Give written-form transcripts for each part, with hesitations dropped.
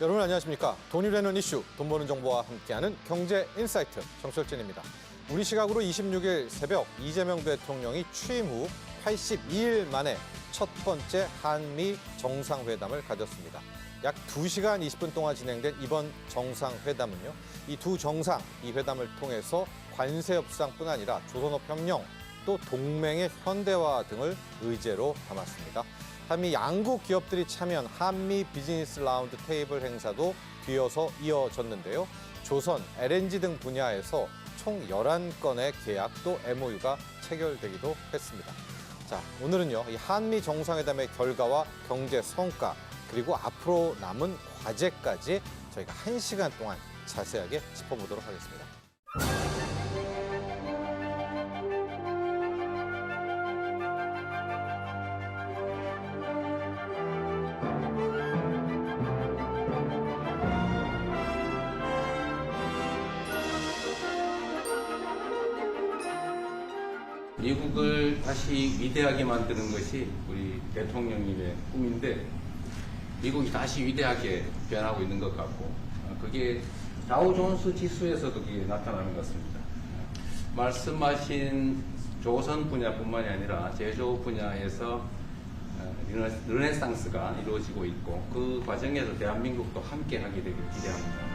여러분 안녕하십니까? 돈이 되는 이슈, 돈 버는 정보와 함께하는 경제 인사이트 정철진입니다. 우리 시각으로 26일 새벽 이재명 대통령이 취임 후 82일 만에 첫 번째 한미 정상회담을 가졌습니다. 약 2시간 20분 동안 진행된 이번 정상회담은요. 이 두 정상, 이 회담을 통해서 관세 협상뿐 아니라 조선업 혁명, 또 동맹의 현대화 등을 의제로 담았습니다. 한미 양국 기업들이 참여한 한미 비즈니스 라운드 테이블 행사도 뒤어서 이어졌는데요. 조선, LNG 등 분야에서 총 11건의 계약 또 MOU가 체결되기도 했습니다. 자, 오늘은요, 이 한미 정상회담의 결과와 경제 성과, 그리고 앞으로 남은 과제까지 저희가 1시간 동안 자세하게 짚어보도록 하겠습니다. 미국을 다시 위대하게 만드는 것이 우리 대통령님의 꿈인데 미국이 다시 위대하게 변하고 있는 것 같고 그게 다우존스 지수에서도 그게 나타나는 것 같습니다. 말씀하신 조선 분야뿐만이 아니라 제조업 분야에서 르네상스가 이루어지고 있고 그 과정에서 대한민국도 함께 하게 되길 기대합니다.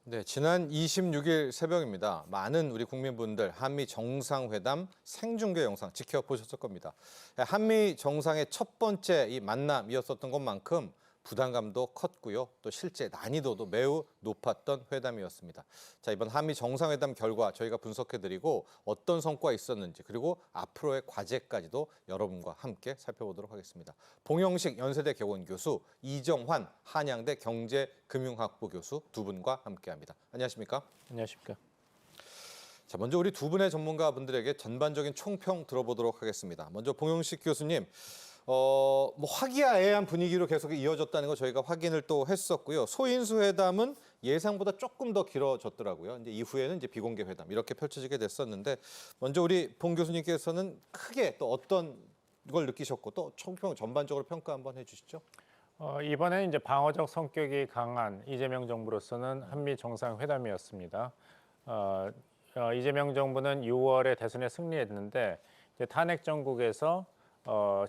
네, 지난 26일 새벽입니다. 많은 우리 국민분들 한미 정상회담 생중계 영상 지켜보셨을 겁니다. 한미 정상의 첫 번째 이 만남이었었던 것만큼 부담감도 컸고요. 또 실제 난이도도 매우 높았던 회담이었습니다. 자, 이번 한미 정상회담 결과 저희가 분석해드리고 어떤 성과가 있었는지 그리고 앞으로의 과제까지도 여러분과 함께 살펴보도록 하겠습니다. 봉영식 연세대 개원교수, 이정환 한양대 경제금융학부 교수 두 분과 함께합니다. 안녕하십니까? 안녕하십니까? 자, 먼저 우리 두 분의 전문가분들에게 전반적인 총평 들어보도록 하겠습니다. 먼저 봉영식 교수님. 화기애애한 분위기로 계속 이어졌다는 거 저희가 확인을 또 했었고요. 소인수 회담은 예상보다 조금 더 길어졌더라고요. 이제 이후에는 이제 비공개 회담 이렇게 펼쳐지게 됐었는데 먼저 우리 봉 교수님께서는 크게 또 어떤 걸 느끼셨고 또 총평 전반적으로 평가 한번 해주시죠. 이번에 이제 방어적 성격이 강한 이재명 정부로서는 한미 정상회담이었습니다. 이재명 정부는 6월에 대선에 승리했는데 이제 탄핵 정국에서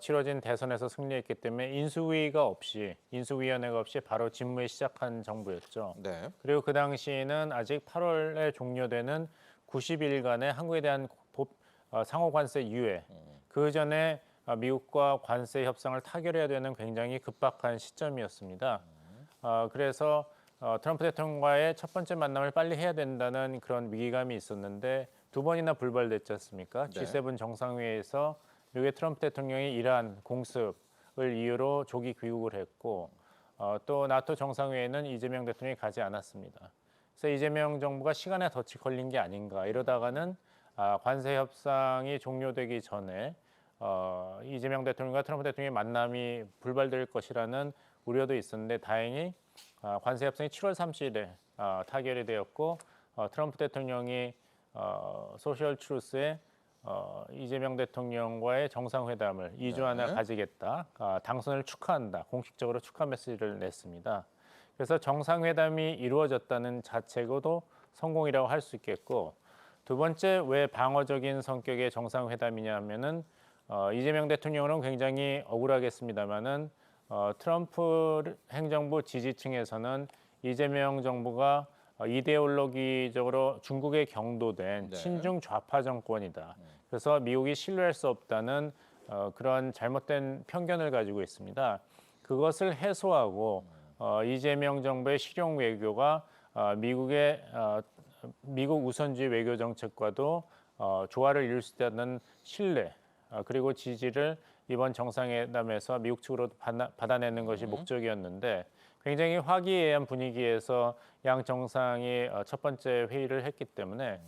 치러진 대선에서 승리했기 때문에 인수위원회가 없이 바로 직무에 시작한 정부였죠. 네. 그리고 그 당시에는 아직 8월에 종료되는 90일간의 한국에 대한 상호 관세 유예, 그 전에 미국과 관세 협상을 타결해야 되는 굉장히 급박한 시점이었습니다. 그래서 트럼프 대통령과의 첫 번째 만남을 빨리 해야 된다는 그런 위기감이 있었는데 두 번이나 불발됐지 않습니까? 네. G7 정상회의에서 미국의 트럼프 대통령이 이러한 공습을 이유로 조기 귀국을 했고 또 나토 정상회의는 이재명 대통령이 가지 않았습니다. 그래서 이재명 정부가 시간에 덫이 걸린 게 아닌가 이러다가는 관세 협상이 종료되기 전에 이재명 대통령과 트럼프 대통령의 만남이 불발될 것이라는 우려도 있었는데 다행히 관세 협상이 7월 30일에 타결이 되었고 트럼프 대통령이 소셜 트루스에 이재명 대통령과의 정상회담을 2주 안에 가지겠다, 당선을 축하한다, 공식적으로 축하 메시지를 냈습니다. 그래서 정상회담이 이루어졌다는 자체고도 성공이라고 할 수 있겠고 두 번째 왜 방어적인 성격의 정상회담이냐 하면은 이재명 대통령은 굉장히 억울하겠습니다만은 트럼프 행정부 지지층에서는 이재명 정부가 이데올로기적으로 중국에 경도된 네. 친중 좌파 정권이다. 그래서 미국이 신뢰할 수 없다는 그런 잘못된 편견을 가지고 있습니다. 그것을 해소하고 이재명 정부의 실용 외교가 미국 우선주의 외교 정책과도 조화를 이룰 수 있다는 신뢰 그리고 지지를 이번 정상회담에서 미국 측으로 받아내는 것이 목적이었는데 굉장히 화기애애한 분위기에서 양 정상이 첫 번째 회의를 했기 때문에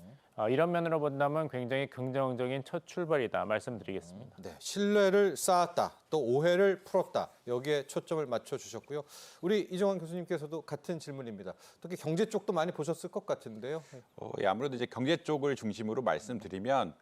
이런 면으로 본다면 굉장히 긍정적인 첫 출발이다 말씀드리겠습니다. 네, 신뢰를 쌓았다, 또 오해를 풀었다. 여기에 초점을 맞춰주셨고요. 우리 이정환 교수님께서도 같은 질문입니다. 특히 경제 쪽도 많이 보셨을 것 같은데요. 예, 아무래도 이제 경제 쪽을 중심으로 말씀드리면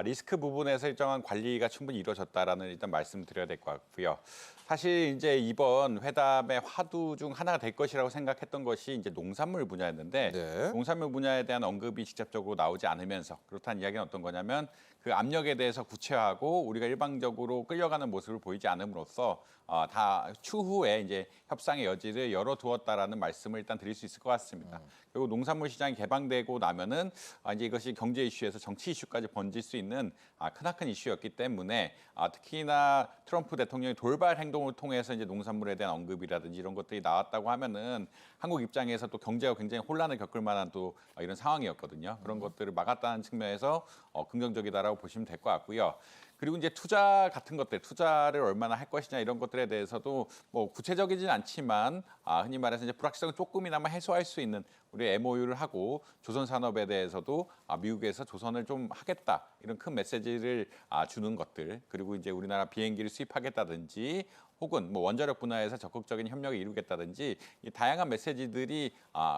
리스크 부분에서 일정한 관리가 충분히 이루어졌다라는 일단 말씀드려야 될 것 같고요. 사실 이제 이번 회담의 화두 중 하나가 될 것이라고 생각했던 것이 이제 농산물 분야였는데 네. 농산물 분야에 대한 언급이 직접적으로 나오지 않으면서 그렇다는 이야기는 어떤 거냐면 그 압력에 대해서 구체화하고 우리가 일방적으로 끌려가는 모습을 보이지 않음으로써 다 추후에 이제 협상의 여지를 열어두었다라는 말씀을 일단 드릴 수 있을 것 같습니다. 그리고 농산물 시장이 개방되고 나면은 이제 이것이 경제 이슈에서 정치 이슈까지 번질 수 있는 크나큰 이슈였기 때문에 특히나 트럼프 대통령의 돌발 행동을 통해서 이제 농산물에 대한 언급이라든지 이런 것들이 나왔다고 하면은 한국 입장에서 또 경제가 굉장히 혼란을 겪을 만한 또 이런 상황이었거든요. 그런 것들을 막았다는 측면에서 긍정적이다라고 보시면 될 것 같고요. 그리고 이제 투자 같은 것들, 투자를 얼마나 할 것이냐 이런 것들에 대해서도 뭐 구체적이진 않지만 흔히 말해서 이제 불확실성을 조금이나마 해소할 수 있는 우리 MOU를 하고 조선 산업에 대해서도 미국에서 조선을 좀 하겠다 이런 큰 메시지를 주는 것들 그리고 이제 우리나라 비행기를 수입하겠다든지 혹은 뭐 원자력 분야에서 적극적인 협력을 이루겠다든지 이 다양한 메시지들이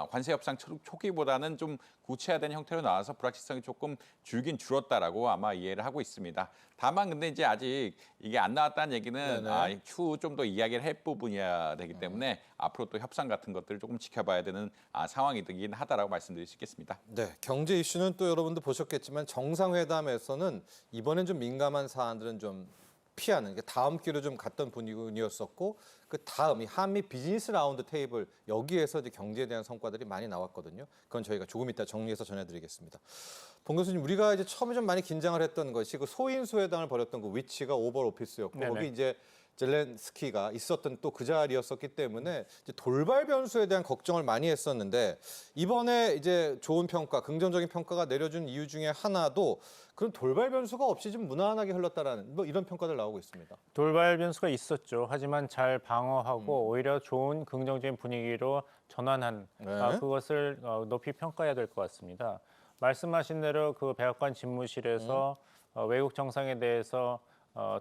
관세 협상 초기보다는 좀 구체화된 형태로 나와서 불확실성이 조금 줄긴 줄었다라고 아마 이해를 하고 있습니다. 다만 근데 이제 아직 이게 안 나왔다는 얘기는 추후 좀 더 이야기를 할 부분이야 되기 때문에 앞으로 또 협상 같은 것들을 조금 지켜봐야 되는 상황이 되긴 하다라고 말씀드릴 수 있겠습니다. 네, 경제 이슈는 또 여러분도 보셨겠지만 정상회담에서는 이번엔 좀 민감한 사안들은 좀 피하는 게 다음 기로 좀 갔던 분위기였었고 그 다음 이 한미 비즈니스 라운드 테이블 여기에서 이제 경제에 대한 성과들이 많이 나왔거든요. 그건 저희가 조금 이따 정리해서 전해드리겠습니다. 봉 교수님, 우리가 이제 처음에 좀 많이 긴장을 했던 것이 그 소인수 회담을 벌였던 그 위치가 오벌 오피스였고 네네. 거기 이제 젤렌스키가 있었던 또 그 자리였었기 때문에 이제 돌발 변수에 대한 걱정을 많이 했었는데 이번에 이제 좋은 평가, 긍정적인 평가가 내려준 이유 중에 하나도 그런 돌발 변수가 없이 좀 무난하게 흘렀다라는 뭐 이런 평가들 나오고 있습니다. 돌발 변수가 있었죠. 하지만 잘 방어하고 오히려 좋은 긍정적인 분위기로 전환한 네. 그것을 높이 평가해야 될 것 같습니다. 말씀하신 대로 그 백악관 집무실에서 외국 정상에 대해서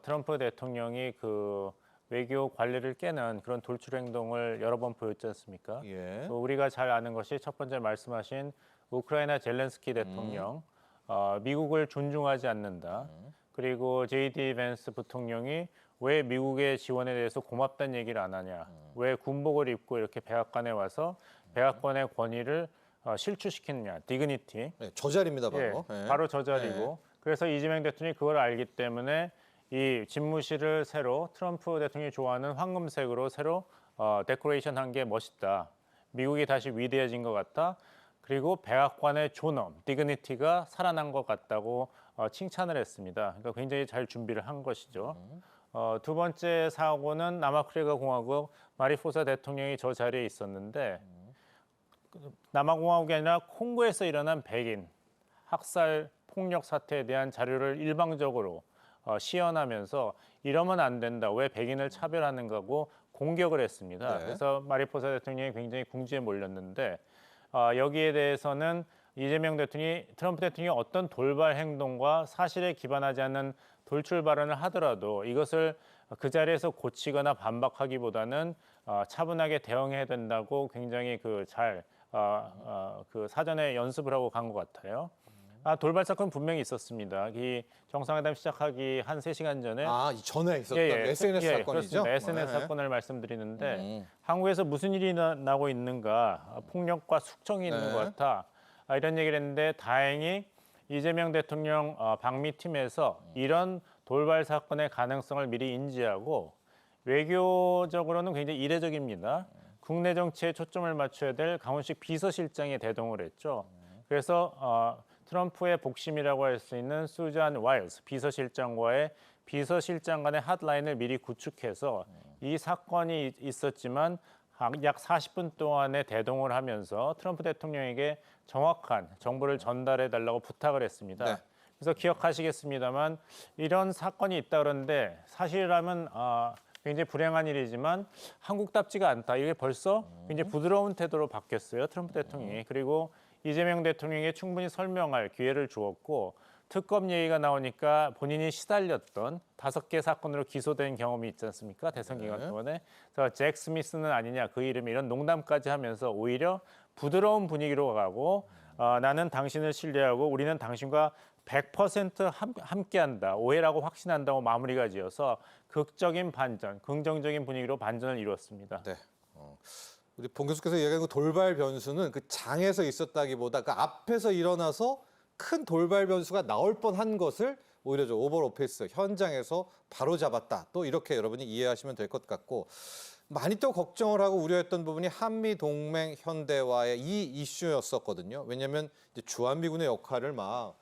트럼프 대통령이 그 외교 관리를 깨는 그런 돌출 행동을 여러 번 보였지 않습니까? 예. 우리가 잘 아는 것이 첫 번째 말씀하신 우크라이나 젤렌스키 대통령, 미국을 존중하지 않는다. 그리고 JD 벤스 부통령이 왜 미국의 지원에 대해서 고맙다는 얘기를 안 하냐? 왜 군복을 입고 이렇게 백악관에 와서 백악관의 권위를 실추시키느냐? 디그니티. 네, 저 자리입니다, 바로. 예, 예. 바로 저 자리고. 네. 그래서 이재명 대통령이 그걸 알기 때문에 이 집무실을 새로 트럼프 대통령이 좋아하는 황금색으로 새로 데코레이션 한 게 멋있다. 미국이 다시 위대해진 것 같다. 그리고 백악관의 존엄, 디그니티가 살아난 것 같다고 칭찬을 했습니다. 그러니까 굉장히 잘 준비를 한 것이죠. 두 번째 사고는 남아프리카 공화국 마리포사 대통령이 저 자리에 있었는데 남아공화국이 아니라 콩고에서 일어난 백인 학살 폭력 사태에 대한 자료를 일방적으로 시연하면서 이러면 안 된다. 왜 백인을 차별하는가고 공격을 했습니다. 네. 그래서 마리포사 대통령이 굉장히 궁지에 몰렸는데 여기에 대해서는 이재명 대통령이 트럼프 대통령이 어떤 돌발 행동과 사실에 기반하지 않는 돌출 발언을 하더라도 이것을 그 자리에서 고치거나 반박하기보다는 차분하게 대응해야 된다고 굉장히 그 사전에 연습을 하고 간 것 같아요. 돌발 사건 분명히 있었습니다. 이 정상회담 시작하기 한 3시간 전에 이 전에 있었던 SNS 사건이죠? 그렇습니다. SNS 네. 사건을 말씀드리는데 한국에서 무슨 일이 나고 있는가, 폭력과 숙청이 있는 것 같아 이런 얘기를 했는데 다행히 이재명 대통령 방미팀에서 이런 돌발 사건의 가능성을 미리 인지하고 외교적으로는 굉장히 이례적입니다. 국내 정치에 초점을 맞춰야 될 강훈식 비서실장에 대동을 했죠. 그래서 트럼프의 복심이라고 할 수 있는 수잔 와일스 비서실장과의 비서실장 간의 핫라인을 미리 구축해서 이 사건이 있었지만 약 40분 동안의 대동을 하면서 트럼프 대통령에게 정확한 정보를 전달해 달라고 부탁을 했습니다. 네. 그래서 기억하시겠습니다만 이런 사건이 있다 그러는데 사실이라면 굉장히 불행한 일이지만 한국답지가 않다. 이게 벌써 굉장히 부드러운 태도로 바뀌었어요. 트럼프 대통령이. 그리고 이재명 대통령에게 충분히 설명할 기회를 주었고 특검 얘기가 나오니까 본인이 시달렸던 5개 사건으로 기소된 경험이 있지 않습니까? 대선 기간 동안에. 그래서 잭 스미스는 아니냐 그 이름이 이런 농담까지 하면서 오히려 부드러운 분위기로 가고 나는 당신을 신뢰하고 우리는 당신과 100% 함께한다. 오해라고 확신한다고 마무리가 지어서 극적인 반전, 긍정적인 분위기로 반전을 이루었습니다. 네. 우리 봉 교수께서 얘기한 그 돌발 변수는 그 장에서 있었다기보다 그 앞에서 일어나서 큰 돌발 변수가 나올 뻔한 것을 오히려 저 오벌 오피스 현장에서 바로 잡았다. 또 이렇게 여러분이 이해하시면 될 것 같고 많이 또 걱정을 하고 우려했던 부분이 한미 동맹 현대화의 이 이슈였었거든요. 왜냐하면 이제 주한미군의 역할을 막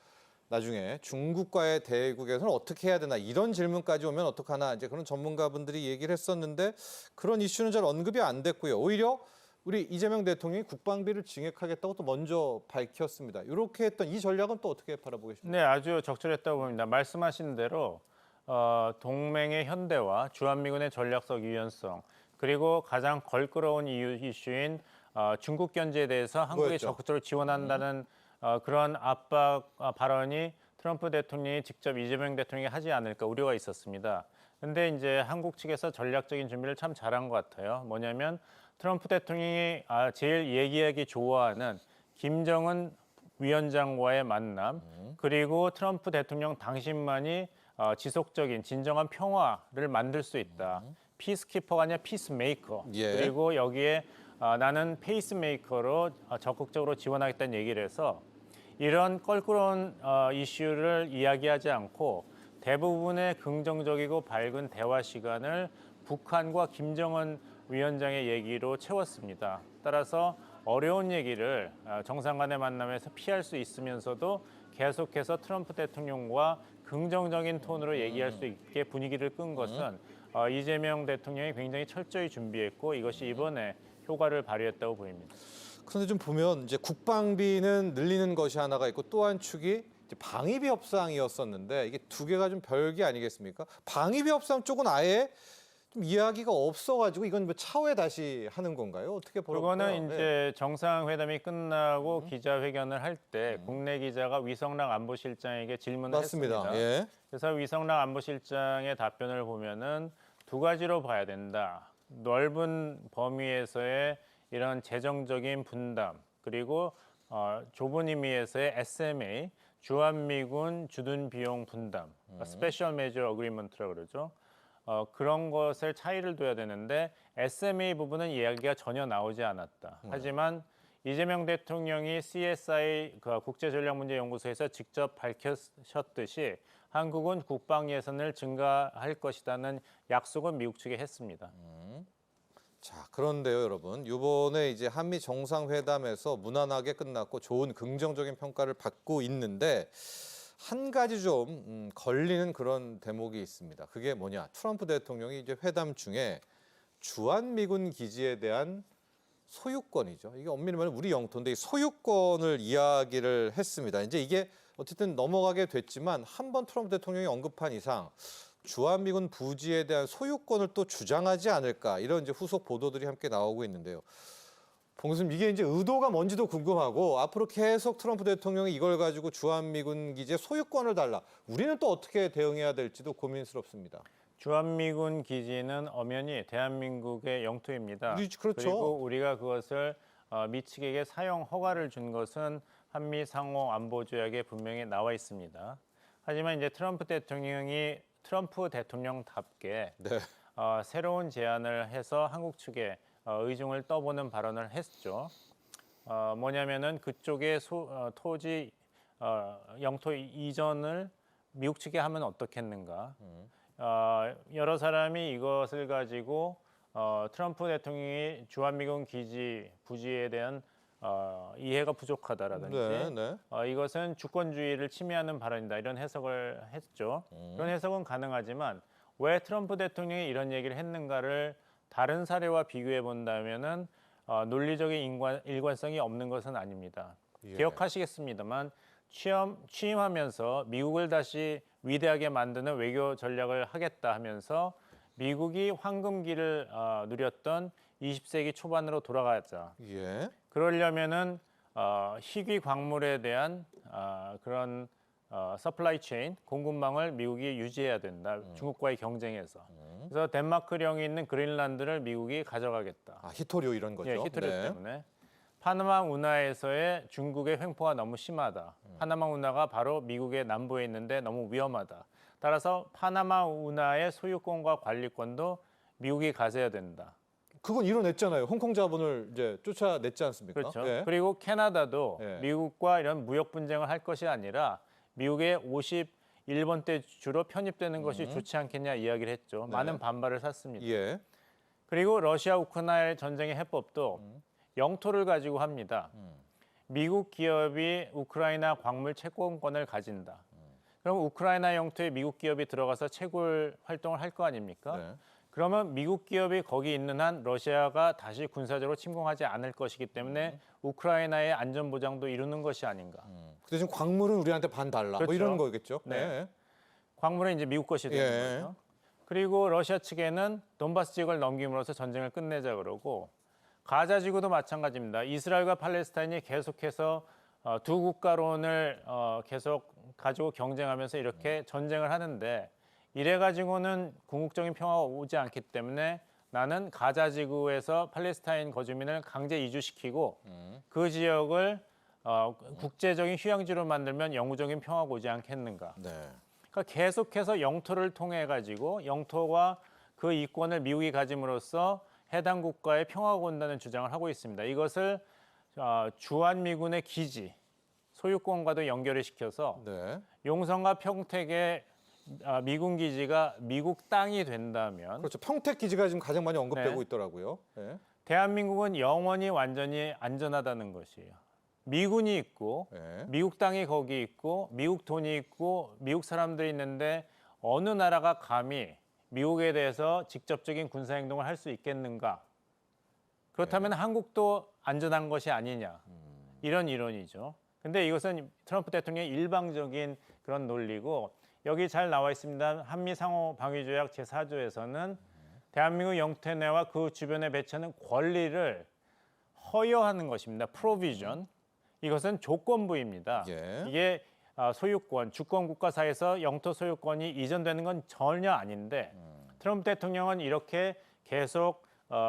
나중에 중국과의 대국에서는 어떻게 해야 되나 이런 질문까지 오면 어떡하나 이제 그런 전문가분들이 얘기를 했었는데 그런 이슈는 잘 언급이 안 됐고요. 오히려 우리 이재명 대통령이 국방비를 증액하겠다고 또 먼저 밝혔습니다. 이렇게 했던 이 전략은 또 어떻게 바라보겠습니까? 네, 아주 적절했다고 봅니다. 말씀하신 대로 동맹의 현대화, 주한미군의 전략적 유연성, 그리고 가장 걸끄러운 이슈인 중국 견제에 대해서 한국이 그거였죠. 적극적으로 지원한다는 그런 압박 발언이 트럼프 대통령이 직접 이재명 대통령이 하지 않을까 우려가 있었습니다. 근데 이제 한국 측에서 전략적인 준비를 참 잘한 것 같아요. 뭐냐면 트럼프 대통령이 제일 얘기하기 좋아하는 김정은 위원장과의 만남, 그리고 트럼프 대통령 당신만이 지속적인 진정한 평화를 만들 수 있다. 피스키퍼가 아니라 피스메이커. 예. 그리고 여기에 나는 페이스메이커로 적극적으로 지원하겠다는 얘기를 해서 이런 껄끄러운 이슈를 이야기하지 않고 대부분의 긍정적이고 밝은 대화 시간을 북한과 김정은 위원장의 얘기로 채웠습니다. 따라서 어려운 얘기를 정상 간의 만남에서 피할 수 있으면서도 계속해서 트럼프 대통령과 긍정적인 톤으로 얘기할 수 있게 분위기를 끈 것은 이재명 대통령이 굉장히 철저히 준비했고 이것이 이번에 효과를 발휘했다고 보입니다. 그런데 좀 보면 이제 국방비는 늘리는 것이 하나가 있고 또 한 축이 이제 방위비 협상이었었는데 이게 두 개가 좀 별개 아니겠습니까? 방위비 협상 쪽은 아예 좀 이야기가 없어가지고 이건 뭐 차후에 다시 하는 건가요? 어떻게 보는 거예요? 그거는 이제 정상회담이 끝나고 기자회견을 할 때 국내 기자가 위성락 안보실장에게 질문을 맞습니다. 했습니다. 예. 그래서 위성락 안보실장의 답변을 보면은 두 가지로 봐야 된다. 넓은 범위에서의 이런 재정적인 분담 그리고 좁은 의미에서의 SMA 주한미군 주둔 비용 분담, 스페셜 메저 어그리먼트라고 그러죠. 그런 것을 차이를 둬야 되는데 SMA 부분은 이야기가 전혀 나오지 않았다. 하지만 이재명 대통령이 CSI 국제전략문제연구소에서 직접 밝히셨듯이 한국은 국방 예산을 증가할 것이라는 약속은 미국 측에 했습니다. 자, 그런데요, 여러분. 이번에 이제 한미 정상회담에서 무난하게 끝났고 좋은 긍정적인 평가를 받고 있는데 한 가지 좀 걸리는 그런 대목이 있습니다. 그게 뭐냐? 트럼프 대통령이 이제 회담 중에 주한미군 기지에 대한 소유권이죠. 이게 엄밀히 말하면 우리 영토인데 이 소유권을 이야기를 했습니다. 이제 이게 어쨌든 넘어가게 됐지만 한 번 트럼프 대통령이 언급한 이상 주한미군 부지에 대한 소유권을 또 주장하지 않을까 이런 이제 후속 보도들이 함께 나오고 있는데요. 봉 교수님 이게 이제 의도가 뭔지도 궁금하고 앞으로 계속 트럼프 대통령이 이걸 가지고 주한미군 기지의 소유권을 달라. 우리는 또 어떻게 대응해야 될지도 고민스럽습니다. 주한미군 기지는 엄연히 대한민국의 영토입니다. 그렇죠. 그리고 우리가 그것을 미 측에게 사용 허가를 준 것은 한미 상호 안보 조약에 분명히 나와 있습니다. 하지만 이제 트럼프 대통령답게 네. 새로운 제안을 해서 한국 측에 의중을 떠보는 발언을 했죠. 뭐냐면은 그쪽의 토지 영토 이전을 미국 측에 하면 어떻겠는가. 여러 사람이 이것을 가지고 트럼프 대통령이 주한미군 기지 부지에 대한 이해가 부족하다라든지 네, 네. 이것은 주권주의를 침해하는 발언이다 이런 해석을 했죠. 그런 해석은 가능하지만 왜 트럼프 대통령이 이런 얘기를 했는가를 다른 사례와 비교해 본다면은 논리적인 일관성이 없는 것은 아닙니다. 예. 기억하시겠습니다만 취임하면서 미국을 다시 위대하게 만드는 외교 전략을 하겠다 하면서 미국이 황금기를 누렸던 20세기 초반으로 돌아가자. 예. 그러려면은 희귀 광물에 대한 그런 서플라이 체인 공급망을 미국이 유지해야 된다. 중국과의 경쟁에서. 그래서 덴마크령이 있는 그린란드를 미국이 가져가겠다. 아, 히토류 이런 거죠. 예, 히토류 네. 때문에. 파나마 운하에서의 중국의 횡포가 너무 심하다. 파나마 운하가 바로 미국의 남부에 있는데 너무 위험하다. 따라서 파나마 운하의 소유권과 관리권도 미국이 가져야 된다. 그건 이뤄냈잖아요. 홍콩 자본을 이제 쫓아냈지 않습니까? 그렇죠. 예. 그리고 캐나다도 예. 미국과 이런 무역 분쟁을 할 것이 아니라 미국의 51번대 주로 편입되는 것이 좋지 않겠냐 이야기를 했죠. 네. 많은 반발을 샀습니다. 예. 그리고 러시아 우크라이나 전쟁의 해법도 영토를 가지고 합니다. 미국 기업이 우크라이나 광물 채권권을 가진다. 그럼 우크라이나 영토에 미국 기업이 들어가서 채굴 활동을 할 거 아닙니까? 네. 그러면 미국 기업이 거기 있는 한 러시아가 다시 군사적으로 침공하지 않을 것이기 때문에 우크라이나의 안전 보장도 이루는 것이 아닌가. 근데 지금 광물은 우리한테 반 달라. 뭐 그렇죠. 이런 거겠죠. 네. 예. 광물은 이제 미국 것이 되는 예. 거죠. 그리고 러시아 측에는 돈바스 지역을 넘김으로써 전쟁을 끝내자 그러고 가자 지구도 마찬가지입니다. 이스라엘과 팔레스타인이 계속해서 두 국가론을 계속 가지고 경쟁하면서 이렇게 전쟁을 하는데 이래 가지고는 궁극적인 평화가 오지 않기 때문에 나는 가자 지구에서 팔레스타인 거주민을 강제 이주시키고 그 지역을 국제적인 휴양지로 만들면 영구적인 평화가 오지 않겠는가. 네. 그러니까 계속해서 영토를 통해 가지고 영토와 그 이권을 미국이 가짐으로써 해당 국가의 평화가 온다는 주장을 하고 있습니다. 이것을 주한미군의 기지, 소유권과도 연결을 시켜서 네. 용성과 평택의 미군 기지가 미국 땅이 된다면 그렇죠. 평택 기지가 지금 가장 많이 언급되고 네. 있더라고요. 예. 대한민국은 영원히 완전히 안전하다는 것이에요. 미군이 있고 예. 미국 땅이 거기 있고 미국 돈이 있고 미국 사람들이 있는데 어느 나라가 감히 미국에 대해서 직접적인 군사 행동을 할 수 있겠는가? 그렇다면 한국도 안전한 것이 아니냐? 이런 이론이죠. 근데 이것은 트럼프 대통령의 일방적인 그런 논리고 여기 잘 나와 있습니다. 한미 상호 방위 조약 제4조에서는 대한민국 영토 내와 그 주변에 배치하는 권리를 허여하는 것입니다. 프로비전. 이것은 조건부입니다. 예. 이게 소유권, 주권 국가 사이에서 영토 소유권이 이전되는 건 전혀 아닌데 트럼프 대통령은 이렇게 계속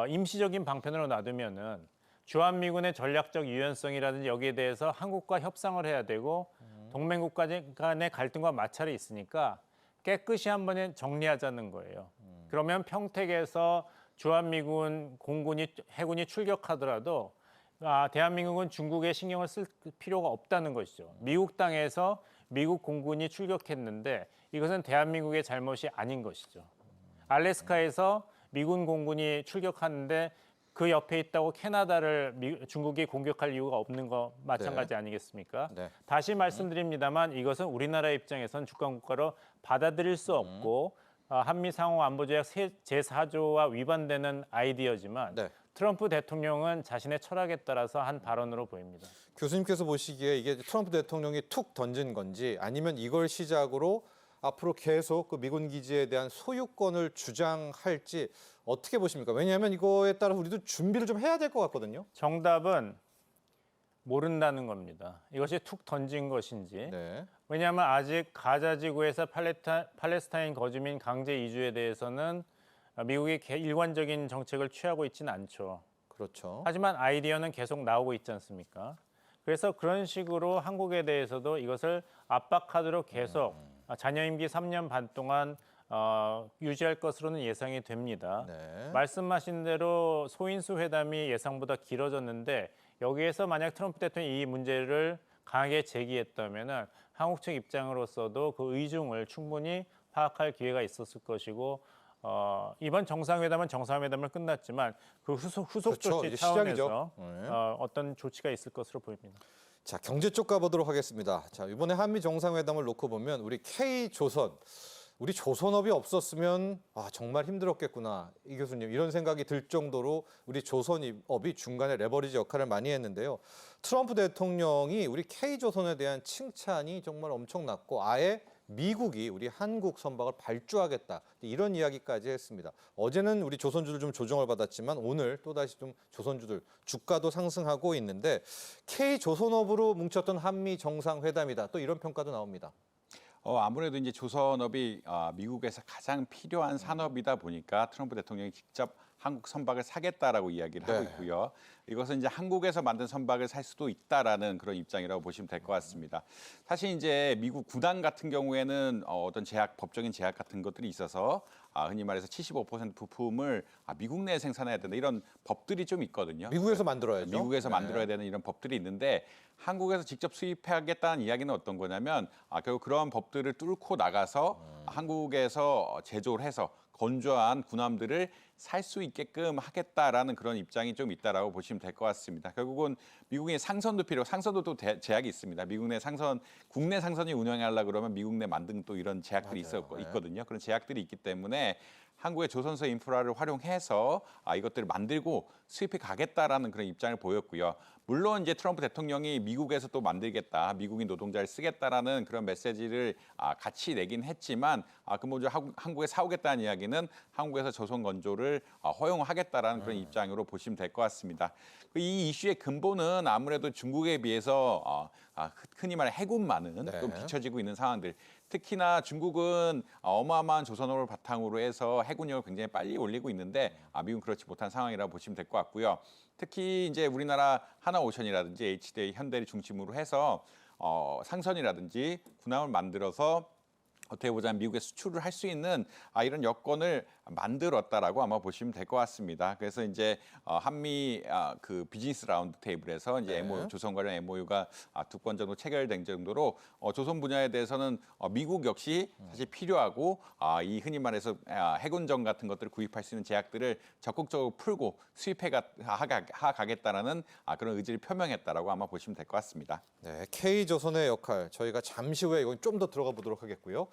임시적인 방편으로 놔두면은 주한미군의 전략적 유연성이라든지 여기에 대해서 한국과 협상을 해야 되고 동맹국가 간의 갈등과 마찰이 있으니까 깨끗이 한번 정리하자는 거예요. 그러면 평택에서 주한미군 해군이 출격하더라도 대한민국은 중국에 신경을 쓸 필요가 없다는 것이죠. 미국 땅에서 미국 공군이 출격했는데 이것은 대한민국의 잘못이 아닌 것이죠. 알래스카에서 미군 공군이 출격하는데 그 옆에 있다고 캐나다를 중국이 공격할 이유가 없는 거 마찬가지 아니겠습니까? 네. 다시 말씀드립니다만 이것은 우리나라 입장에선 주권 국가로 받아들일 수 없고 한미 상호 안보 조약 제4조와 위반되는 아이디어지만 네. 트럼프 대통령은 자신의 철학에 따라서 한 발언으로 보입니다. 교수님께서 보시기에 이게 트럼프 대통령이 툭 던진 건지 아니면 이걸 시작으로 앞으로 계속 그 미군 기지에 대한 소유권을 주장할지 어떻게 보십니까? 왜냐하면 이거에 따라 우리도 준비를 좀 해야 될 것 같거든요. 정답은 모른다는 겁니다. 이것이 툭 던진 것인지. 네. 왜냐하면 아직 가자 지구에서 팔레스타인 거주민 강제 이주에 대해서는 미국이 일관적인 정책을 취하고 있지는 않죠. 그렇죠. 하지만 아이디어는 계속 나오고 있지 않습니까? 그래서 그런 식으로 한국에 대해서도 이것을 압박하도록 계속 잔여 임기 3년 반 동안 유지할 것으로는 예상이 됩니다. 네. 말씀하신 대로 소인수 회담이 예상보다 길어졌는데 여기에서 만약 트럼프 대통령이 이 문제를 강하게 제기했다면 한국 측 입장으로서도 그 의중을 충분히 파악할 기회가 있었을 것이고 이번 정상회담은 정상회담을 끝났지만 그 후속 그렇죠. 조치 이제 차원에서 시작이죠. 네. 어떤 조치가 있을 것으로 보입니다. 자, 경제 쪽 가보도록 하겠습니다. 자, 이번에 한미 정상회담을 놓고 보면 우리 K조선, 우리 조선업이 없었으면 정말 힘들었겠구나. 이 교수님, 이런 생각이 들 정도로 우리 조선업이 중간에 레버리지 역할을 많이 했는데요. 트럼프 대통령이 우리 K조선에 대한 칭찬이 정말 엄청났고 아예 미국이 우리 한국 선박을 발주하겠다 이런 이야기까지 했습니다. 어제는 우리 조선주들 좀 조정을 받았지만 오늘 또다시 좀 조선주들 주가도 상승하고 있는데 K조선업으로 뭉쳤던 한미 정상회담이다. 또 이런 평가도 나옵니다. 아무래도 이제 조선업이 미국에서 가장 필요한 산업이다 보니까 트럼프 대통령이 직접 한국 선박을 사겠다라고 이야기를 하고 있고요. 이것은 이제 한국에서 만든 선박을 살 수도 있다라는 그런 입장이라고 보시면 될 것 같습니다. 사실 이제 미국 군함 같은 경우에는 어떤 법적인 제약 같은 것들이 있어서 흔히 말해서 75% 부품을 미국 내에 생산해야 된다 이런 법들이 좀 있거든요. 미국에서 만들어야죠. 미국에서 만들어야 되는 이런 법들이 있는데 한국에서 직접 수입하겠다는 이야기는 어떤 거냐면 결국 그런 법들을 뚫고 나가서 한국에서 제조를 해서 건조한 군함들을 살 수 있게끔 하겠다라는 그런 입장이 좀 있다라고 보시면 될 것 같습니다. 결국은 미국의 상선도 상선도 또 제약이 있습니다. 미국 내 상선, 국내 상선이 운영하려고 그러면 미국 내 만든 또 이런 제약들이 있거든요. 그런 제약들이 있기 때문에 한국의 조선소 인프라를 활용해서 이것들을 만들고 수입해 가겠다라는 그런 입장을 보였고요. 물론 이제 트럼프 대통령이 미국에서 또 만들겠다, 미국인 노동자를 쓰겠다라는 그런 메시지를 같이 내긴 했지만 근본적으로 한국에 사오겠다는 이야기는 한국에서 조선 건조를 허용하겠다라는 그런 입장으로 보시면 될 것 같습니다. 이 이슈의 근본은 아무래도 중국에 비해서 흔히 말해 해군만은 좀 비춰지고 있는 상황들. 특히나 중국은 어마어마한 조선업을 바탕으로 해서 해군력을 굉장히 빨리 올리고 있는데 미국은 그렇지 못한 상황이라고 보시면 될 것 같고요. 특히 이제 우리나라 하나오션이라든지 HD 현대를 중심으로 해서 상선이라든지 군함을 만들어서 어떻게 보자면 미국에 수출을 할 수 있는 이런 여건을 만들었다라고 아마 보시면 될 것 같습니다. 그래서 이제 한미 그 비즈니스 라운드 테이블에서 이제 MOU, 조선 관련 MOU가 2건 정도 체결된 정도로 조선 분야에 대해서는 미국 역시 사실 필요하고 이 흔히 말해서 해군정 같은 것들을 구입할 수 있는 제약들을 적극적으로 풀고 수입해 가겠다라는 그런 의지를 표명했다라고 아마 보시면 될 것 같습니다. 네, K조선의 역할 저희가 잠시 후에 이건 좀 더 들어가 보도록 하겠고요.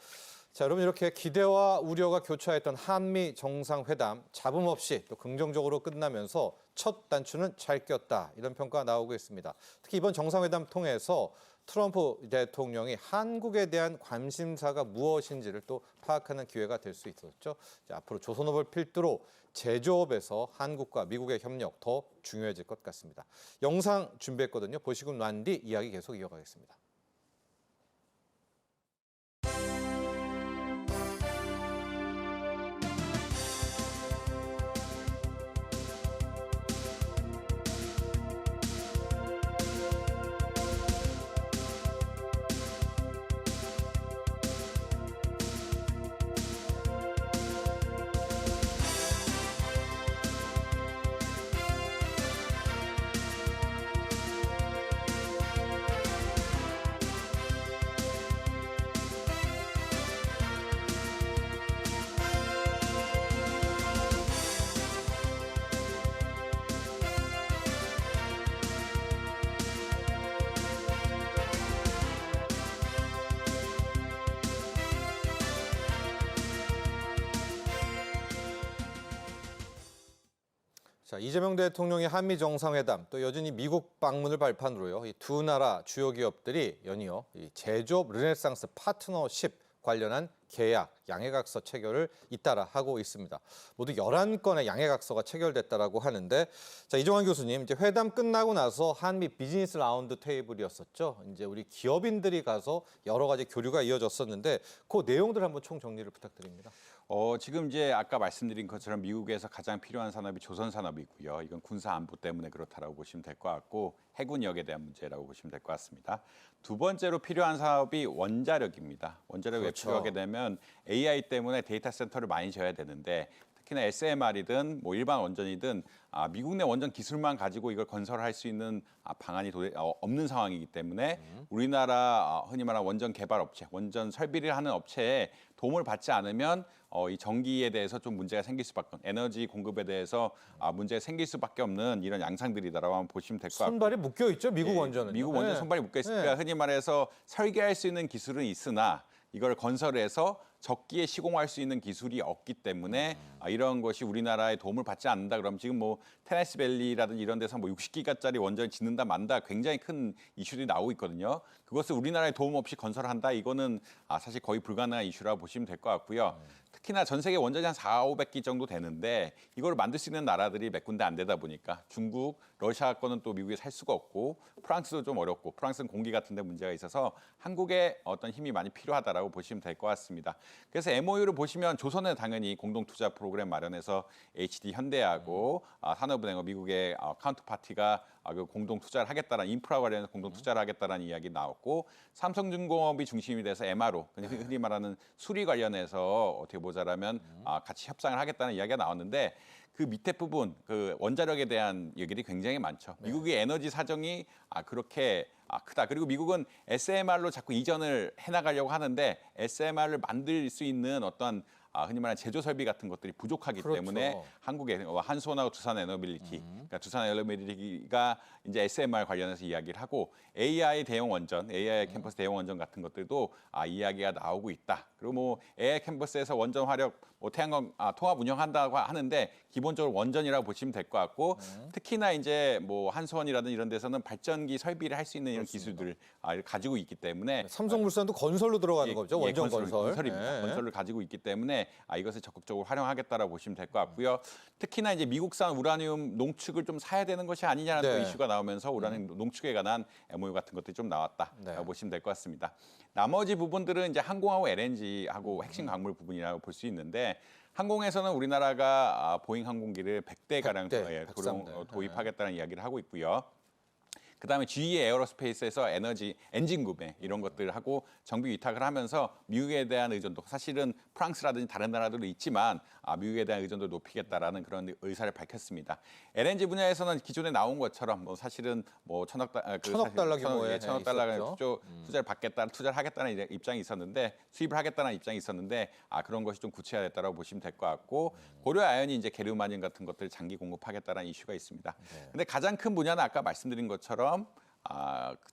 자, 여러분 이렇게 기대와 우려가 교차했던 한미 정상회담 잡음 없이 또 긍정적으로 끝나면서 첫 단추는 잘 꼈다 이런 평가 나오고 있습니다. 특히 이번 정상회담 통해서 트럼프 대통령이 한국에 대한 관심사가 무엇인지를 또 파악하는 기회가 될 수 있었죠. 자, 앞으로 조선업을 필두로 제조업에서 한국과 미국의 협력 더 중요해질 것 같습니다. 영상 준비했거든요. 보시고 난 뒤 이야기 계속 이어가겠습니다. 자, 이재명 대통령의 한미 정상회담 또 여전히 미국 방문을 발판으로요. 이 두 나라 주요 기업들이 연이어 이 제조업 르네상스 파트너십 관련한 계약, 양해각서 체결을 잇따라 하고 있습니다. 모두 11건의 양해각서가 체결됐다라고 하는데, 자, 이종환 교수님, 이제 회담 끝나고 나서 한미 비즈니스 라운드 테이블이었었죠. 이제 우리 기업인들이 가서 여러 가지 교류가 이어졌었는데, 그 내용들 한번 총 정리를 부탁드립니다. 지금 이제 아까 말씀드린 것처럼 미국에서 가장 필요한 산업이 조선 산업이고요. 이건 군사 안보 때문에 그렇다라고 보시면 될 것 같고 해군력에 대한 문제라고 보시면 될 것 같습니다. 두 번째로 필요한 사업이 원자력입니다. 원자력이 왜 필요하게 되면 AI 때문에 데이터 센터를 많이 져야 되는데 특히나 SMR이든 뭐 일반 원전이든 미국 내 원전 기술만 가지고 이걸 건설할 수 있는 방안이 없는 상황이기 때문에 우리나라 흔히 말하는 원전 개발 업체, 원전 설비를 하는 업체에 도움을 받지 않으면 이 전기에 대해서 좀 문제가 생길 수밖에 없는, 에너지 공급에 대해서 문제가 생길 수밖에 없는 이런 양상들이다라고 한번 보시면 될 것 같고. 손발이 묶여 있죠, 미국 예, 원전은. 미국 원전 손발이 묶여 있으니까 흔히 말해서 설계할 수 있는 기술은 있으나 이걸 건설해서 적기에 시공할 수 있는 기술이 없기 때문에 이런 것이 우리나라에 도움을 받지 않는다. 그럼 지금 뭐 테네시밸리라든지 이런 데서 뭐 60기가짜리 원전을 짓는다 만다 굉장히 큰 이슈들이 나오고 있거든요. 그것을 우리나라에 도움 없이 건설한다. 이거는 사실 거의 불가능한 이슈라고 보시면 될 것 같고요. 특히나 전 세계 원전이 한 400~500기 정도 되는데 이걸 만들 수 있는 나라들이 몇 군데 안 되다 보니까 중국, 러시아 거는 또 미국에 살 수가 없고 프랑스도 좀 어렵고 프랑스는 공기 같은 데 문제가 있어서 한국에 어떤 힘이 많이 필요하다라고 보시면 될 것 같습니다. 그래서 MOU를 보시면 조선은 당연히 공동투자 프로그램 마련해서 HD 현대하고 산업은행, 미국의 카운터파티가 그 공동 투자를 하겠다라는 인프라 관련해서 공동 투자를 하겠다라는 이야기 나왔고 삼성중공업이 중심이 돼서 MRO, 흔히 말하는 수리 관련해서 어떻게 보자라면 같이 협상을 하겠다는 이야기가 나왔는데 그 밑에 부분, 그 원자력에 대한 얘기들이 굉장히 많죠. 미국의 에너지 사정이 그렇게 크다. 그리고 미국은 SMR로 자꾸 이전을 해나가려고 하는데 SMR을 만들 수 있는 어떤 흔히 말하는 제조 설비 같은 것들이 부족하기 그렇죠. 때문에 한국의 한수원하고 두산 에너빌리티, 그러니까 두산 에너빌리티가 이제 SMR 관련해서 이야기를 하고 AI 대형 원전, AI 캠퍼스 대형 원전 같은 것들도 이야기가 나오고 있다. 그리고 뭐 AI 캠퍼스에서 원전 화력, 뭐 태양광 통합 운영한다고 하는데 기본적으로 원전이라고 보시면 될 것 같고 특히나 이제 뭐 한수원이라든 이런 데서는 발전기 설비를 할 수 있는 이런 기술들을 가지고 있기 때문에 삼성물산도 건설로 들어가는 거죠, 원전 건설. 건설입니다. 건설을 가지고 있기 때문에 이것을 적극적으로 활용하겠다라고 보시면 될 것 같고요. 특히나 이제 미국산 우라늄 농축을 좀 사야 되는 것이 아니냐는 또 이슈가 나오면서 우라늄 농축에 관한 MOU 같은 것들이 좀 나왔다라고 보시면 될 것 같습니다. 나머지 부분들은 이제 항공하고 LNG하고 핵심 광물 부분이라고 볼 수 있는데 항공에서는 우리나라가 보잉 항공기를 100대 가량 도입하겠다는 이야기를 하고 있고요. 그다음에 GE 에어로스페이스에서 에너지 엔진 구매 이런 것들을 하고 정비 위탁을 하면서 미국에 대한 의존도 사실은 프랑스라든지 다른 나라들도 있지만 미국에 대한 의존도를 높이겠다라는 그런 의사를 밝혔습니다. LNG 분야에서는 기존에 나온 것처럼 뭐 사실은 뭐 천억 달러 규모의 천억 달러 투자를 받겠다는 투자를 하겠다는 입장이 있었는데 수입을 하겠다는 입장이 있었는데 그런 것이 좀 구체화됐다라고 보시면 될 것 같고 고려 아연이 이제 게르마늄 같은 것들을 장기 공급하겠다는 이슈가 있습니다. 근데 가장 큰 분야는 아까 말씀드린 것처럼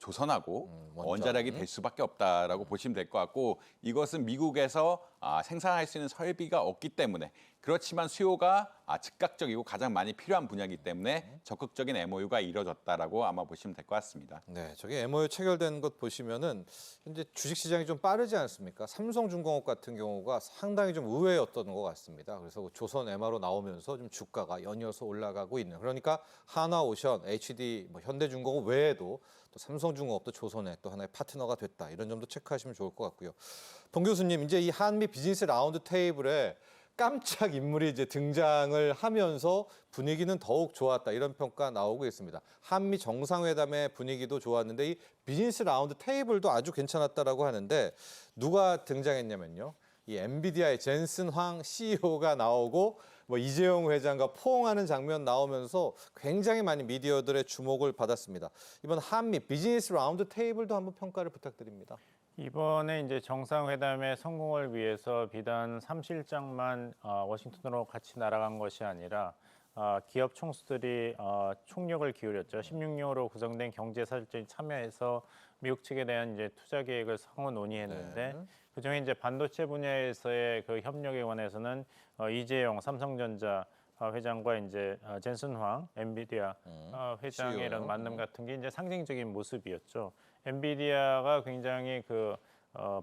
조선하고 원자력이 될 수밖에 없다라고 보시면 될 것 같고 이것은 미국에서 생산할 수 있는 설비가 없기 때문에 그렇지만 수요가 즉각적이고 가장 많이 필요한 분야이기 때문에 적극적인 MOU가 이루어졌다라고 아마 보시면 될 것 같습니다. 네, 저기 MOU 체결된 것 보시면은 현재 주식 시장이 좀 빠르지 않습니까? 삼성중공업 같은 경우가 상당히 좀 의외였던 것 같습니다. 그래서 조선 MR로 나오면서 좀 주가가 연이어서 올라가고 있는. 그러니까 하나오션, HD, 뭐 현대중공업 외에도 또 삼성중공업도 조선의 또 하나의 파트너가 됐다. 이런 점도 체크하시면 좋을 것 같고요. 동 교수님, 이제 이 한미 비즈니스 라운드 테이블에 깜짝 인물이 이제 등장을 하면서 분위기는 더욱 좋았다 이런 평가 나오고 있습니다. 한미 정상회담의 분위기도 좋았는데 이 비즈니스 라운드 테이블도 아주 괜찮았다라고 하는데 누가 등장했냐면요. 이 엔비디아의 젠슨 황 CEO가 나오고 뭐 이재용 회장과 포옹하는 장면 나오면서 굉장히 많이 미디어들의 주목을 받았습니다. 이번 한미 비즈니스 라운드 테이블도 한번 평가를 부탁드립니다. 이번에 이제 정상회담의 성공을 위해서 비단 3실장만 워싱턴으로 같이 날아간 것이 아니라 기업 총수들이 총력을 기울였죠. 16명으로 구성된 경제사절단이 참여해서 미국 측에 대한 이제 투자 계획을 상호 논의했는데 그중에 이제 반도체 분야에서의 그 협력에 관해서는 이재용 삼성전자 회장과 이제 젠슨 황 엔비디아 회장의 이런 만남 같은 게 이제 상징적인 모습이었죠. 엔비디아가 굉장히 그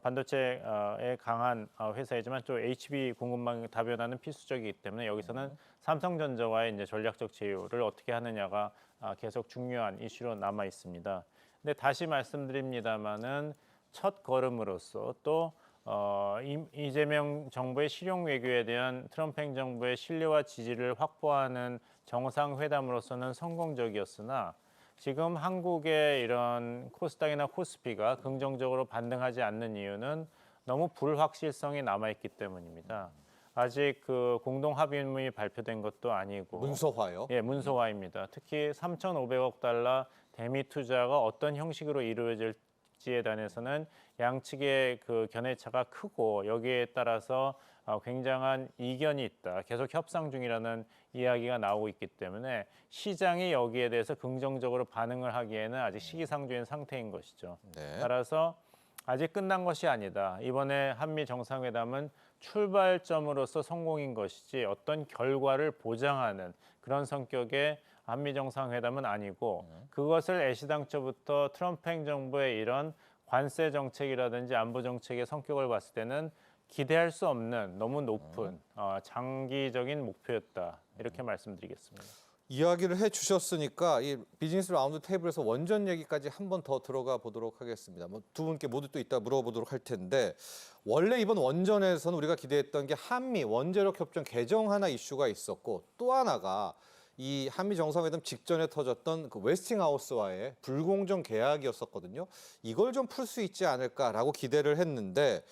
반도체에 강한 회사이지만 또 HB 공급망 다변화는 필수적이기 때문에 여기서는 삼성전자와의 이제 전략적 제휴를 어떻게 하느냐가 계속 중요한 이슈로 남아 있습니다. 근데 다시 말씀드립니다만은 첫 걸음으로서 또 이재명 정부의 실용 외교에 대한 트럼프 행정부의 신뢰와 지지를 확보하는 정상회담으로서는 성공적이었으나 지금 한국의 이런 코스닥이나 코스피가 긍정적으로 반등하지 않는 이유는 너무 불확실성이 남아있기 때문입니다. 아직 그 공동 합의문이 발표된 것도 아니고 문서화요? 예, 문서화입니다. 특히 3,500억 달러 대미 투자가 어떤 형식으로 이루어질지에 대해서는 양측의 그 견해차가 크고 여기에 따라서 굉장한 이견이 있다. 계속 협상 중이라는 이야기가 나오고 있기 때문에 시장이 여기에 대해서 긍정적으로 반응을 하기에는 아직 시기상조인 상태인 것이죠. 네. 따라서 아직 끝난 것이 아니다. 이번에 한미 정상회담은 출발점으로서 성공인 것이지 어떤 결과를 보장하는 그런 성격의 한미 정상회담은 아니고 그것을 애시당초부터 트럼프 행정부의 이런 관세 정책이라든지 안보 정책의 성격을 봤을 때는 기대할 수 없는 너무 높은 장기적인 목표였다. 이렇게 말씀드리겠습니다. 이야기를 해주셨으니까 이 비즈니스 라운드 테이블에서 원전 얘기까지 한 번 더 들어가 보도록 하겠습니다. 뭐 두 분께 모두 또 이따 물어보도록 할 텐데 원래 이번 원전에서는 우리가 기대했던 게 한미 원자력 협정 개정 하나 이슈가 있었고 또 하나가 이 한미 정상회담 직전에 터졌던 그 웨스팅하우스와의 불공정 계약이었었거든요. 이걸 좀 풀 수 있지 않을까라고 기대를 했는데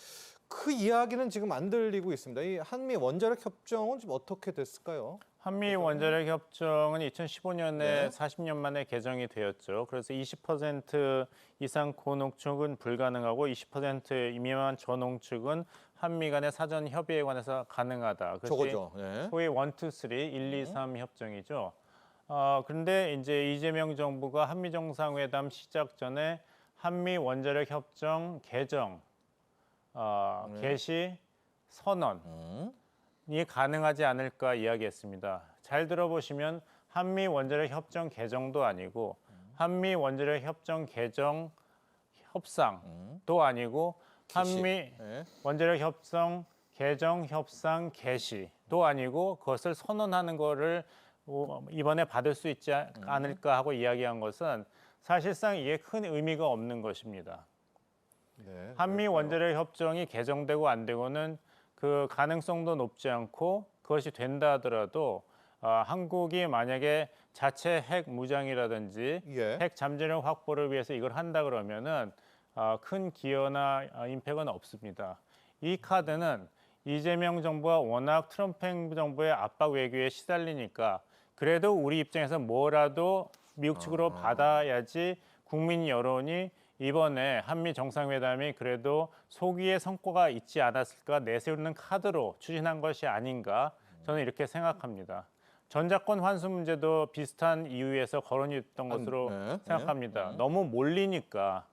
그 이야기는 지금 안 들리고 있습니다. 이 한미 원자력 협정은 좀 어떻게 됐을까요? 한미 원자력 협정은 2015년에 네. 40년 만에 개정이 되었죠. 그래서 20% 이상 고농축은 불가능하고 20% 미만 저농축은 한미 간의 사전 협의에 관해서 가능하다. 그것이 저거죠. 네. 소위 1, 2, 3, 1, 2, 3 협정이죠. 그런데 이제 이재명 정부가 한미 정상회담 시작 전에 한미 원자력 협정 개정 개시 선언이 가능하지 않을까 이야기했습니다. 잘 들어보시면 한미 원자력 협정 개정도 아니고 한미 원자력 협정 개정 협상도 아니고 한미 네. 원자력 협정 개정 협상 개시도 아니고 그것을 선언하는 거를 이번에 받을 수 있지 않을까 하고 이야기한 것은 사실상 이게 큰 의미가 없는 것입니다. 네. 한미 원자력 협정이 개정되고 안 되고는 그 가능성도 높지 않고 그것이 된다 하더라도 한국이 만약에 자체 핵 무장이라든지 예. 핵 잠재력 확보를 위해서 이걸 한다 그러면은 큰 기여나 임팩은 없습니다. 이 카드는 이재명 정부가 워낙 트럼프 행정부의 압박 외교에 시달리니까 그래도 우리 입장에서 뭐라도 미국 측으로 받아야지 국민 여론이 이번에 한미 정상회담이 그래도 소기의 성과가 있지 않았을까 내세우는 카드로 추진한 것이 아닌가 저는 이렇게 생각합니다. 전자권 환수 문제도 비슷한 이유에서 거론이 됐던 것으로 네, 생각합니다. 너무 몰리니까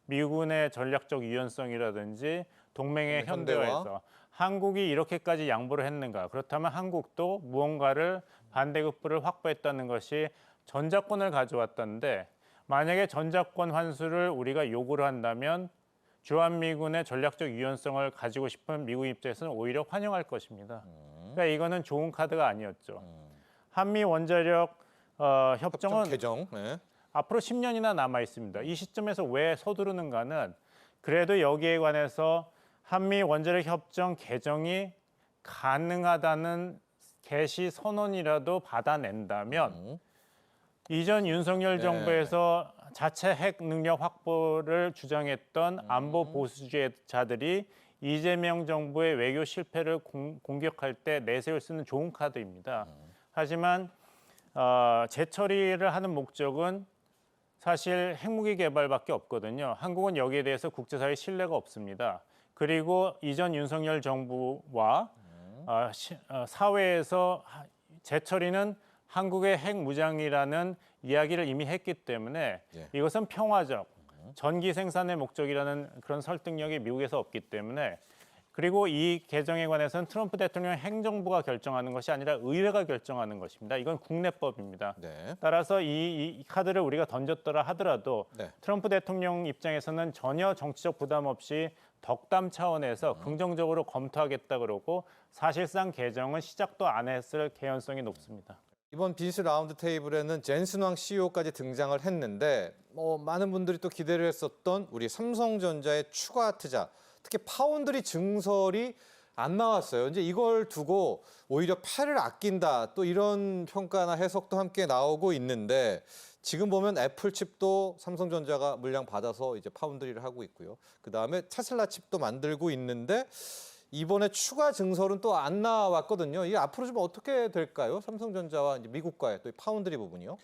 미군의 전략적 유연성이라든지 동맹의 현대화. 현대화에서 한국이 이렇게까지 양보를 했는가. 그렇다면 한국도 무언가를 반대급부를 확보했다는 것이 전자권을 가져왔다는데 만약에 전자권 환수를 우리가 요구를 한다면 주한미군의 전략적 유연성을 가지고 싶은 미국 입장에서는 오히려 환영할 것입니다. 그러니까 이거는 좋은 카드가 아니었죠. 한미 원자력 협정은 개정. 네. 앞으로 10년이나 남아 있습니다. 이 시점에서 왜 서두르는가는 그래도 여기에 관해서 한미 원자력 협정 개정이 가능하다는 개시 선언이라도 받아낸다면 이전 윤석열 정부에서 자체 핵 능력 확보를 주장했던 안보 보수주의자들이 이재명 정부의 외교 실패를 공격할 때 내세울 수 있는 좋은 카드입니다. 하지만 재처리를 하는 목적은 사실 핵무기 개발밖에 없거든요. 한국은 여기에 대해서 국제사회 신뢰가 없습니다. 그리고 이전 윤석열 정부와 사회에서 재처리는 한국의 핵무장이라는 이야기를 이미 했기 때문에 이것은 평화적, 전기 생산의 목적이라는 그런 설득력이 미국에서 없기 때문에 그리고 이 개정에 관해서는 트럼프 대통령 행정부가 결정하는 것이 아니라 의회가 결정하는 것입니다. 이건 국내법입니다. 네. 따라서 이 카드를 우리가 던졌더라 하더라도 네. 트럼프 대통령 입장에서는 전혀 정치적 부담 없이 덕담 차원에서 긍정적으로 검토하겠다 그러고 사실상 개정은 시작도 안 했을 개연성이 높습니다. 이번 비즈니스 라운드 테이블에는 젠슨왕 CEO까지 등장을 했는데 많은 분들이 또 기대를 했었던 우리 삼성전자의 추가 투자, 특히 파운드리 증설이 안 나왔어요. 이제 이걸 두고 오히려 패를 아낀다 또 이런 평가나 해석도 함께 나오고 있는데 지금 보면 애플 칩도 삼성전자가 물량 받아서 이제 파운드리를 하고 있고요. 그 다음에 테슬라 칩도 만들고 있는데 이번에 추가 증설은 또 안 나왔거든요. 이게 앞으로 좀 어떻게 될까요? 삼성전자와 이제 미국과의 또 파운드리 부분이요.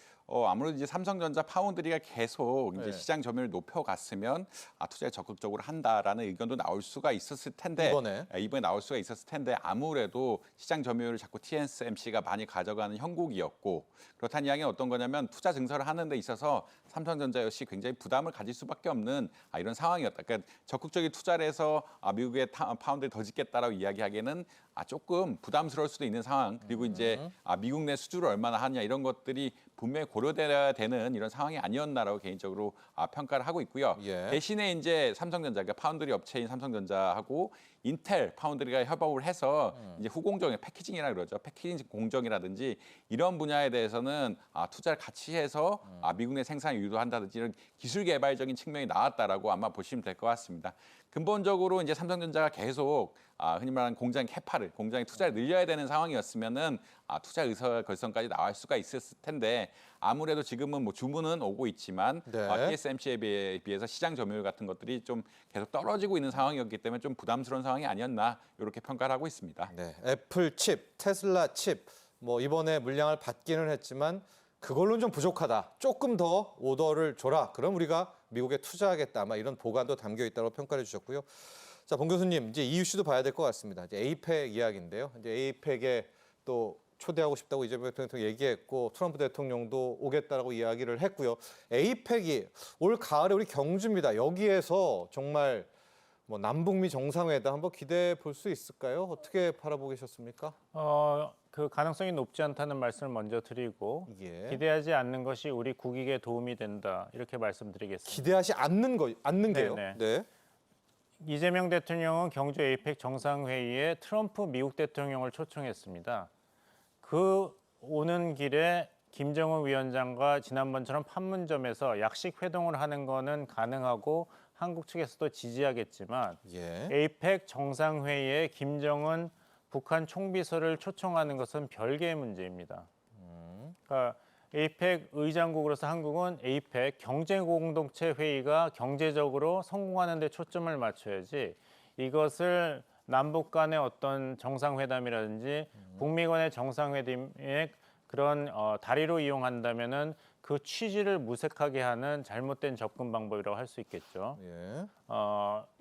아무래도 이제 삼성전자 파운드리가 계속 이제 네. 시장 점유율을 높여갔으면 투자에 적극적으로 한다라는 의견도 나올 수가 있었을 텐데 이번에 나올 수가 있었을 텐데 아무래도 시장 점유율을 자꾸 TSMC가 많이 가져가는 형국이었고 그렇다는 이야기는 어떤 거냐면 투자 증설을 하는 데 있어서 삼성전자 역시 굉장히 부담을 가질 수밖에 없는 이런 상황이었다. 그러니까 적극적인 투자를 해서 미국의 파운드를 더 짓겠다라고 이야기하기에는 조금 부담스러울 수도 있는 상황. 그리고 이제 미국 내 수주를 얼마나 하냐 이런 것들이 분명히 고려돼야 되는 이런 상황이 아니었나라고 개인적으로 평가를 하고 있고요. 예. 대신에 이제 삼성전자, 그러니까 파운드리 업체인 삼성전자하고 인텔 파운드리가 협업을 해서 이제 후공정의 패키징이라 그러죠. 패키징 공정이라든지 이런 분야에 대해서는 투자를 같이 해서 미국 내 생산을 유도한다든지 이런 기술 개발적인 측면이 나왔다라고 아마 보시면 될 것 같습니다. 근본적으로 이제 삼성전자가 계속 흔히 말하는 공장 캐파를, 공장의 투자를 늘려야 되는 상황이었으면은 투자 의사결정까지 나올 수가 있었을 텐데 아무래도 지금은 뭐 주문은 오고 있지만 TSMC에 비해서 시장 점유율 같은 것들이 좀 계속 떨어지고 있는 상황이었기 때문에 좀 부담스러운 상황이 아니었나 이렇게 평가를 하고 있습니다. 네, 애플 칩, 테슬라 칩, 뭐 이번에 물량을 받기는 했지만 그걸로는 좀 부족하다. 조금 더 오더를 줘라. 그럼 우리가 미국에 투자하겠다. 아마 이런 보관도 담겨 있다고 평가해 주셨고요. 자, 봉 교수님, 이제 이슈도 봐야 될 것 같습니다. 이제 에이펙 이야기인데요. 이제 에이펙에 또 초대하고 싶다고 이재명 대통령 얘기했고 트럼프 대통령도 오겠다라고 이야기를 했고요. 에이펙이 올 가을에 우리 경주입니다. 여기에서 정말 뭐 남북미 정상회담 한번 기대해 볼 수 있을까요? 어떻게 바라보고 계셨습니까? 그 가능성이 높지 않다는 말씀을 먼저 드리고 예. 기대하지 않는 것이 우리 국익에 도움이 된다 이렇게 말씀드리겠습니다. 기대하지 않는 게요? 네네. 네. 이재명 대통령은 경주 에이펙 정상회의에 트럼프 미국 대통령을 초청했습니다. 그 오는 길에 김정은 위원장과 지난번처럼 판문점에서 약식 회동을 하는 거는 가능하고 한국 측에서도 지지하겠지만 예. 에이펙 정상회의에 김정은 북한 총비서를 초청하는 것은 별개의 문제입니다. 그러니까 에이펙 의장국으로서 한국은 에이펙 경제공동체 회의가 경제적으로 성공하는 데 초점을 맞춰야지 이것을 남북 간의 어떤 정상회담이라든지 북미 간의 정상회담의 그런 다리로 이용한다면은 그 취지를 무색하게 하는 잘못된 접근 방법이라고 할 수 있겠죠. 예.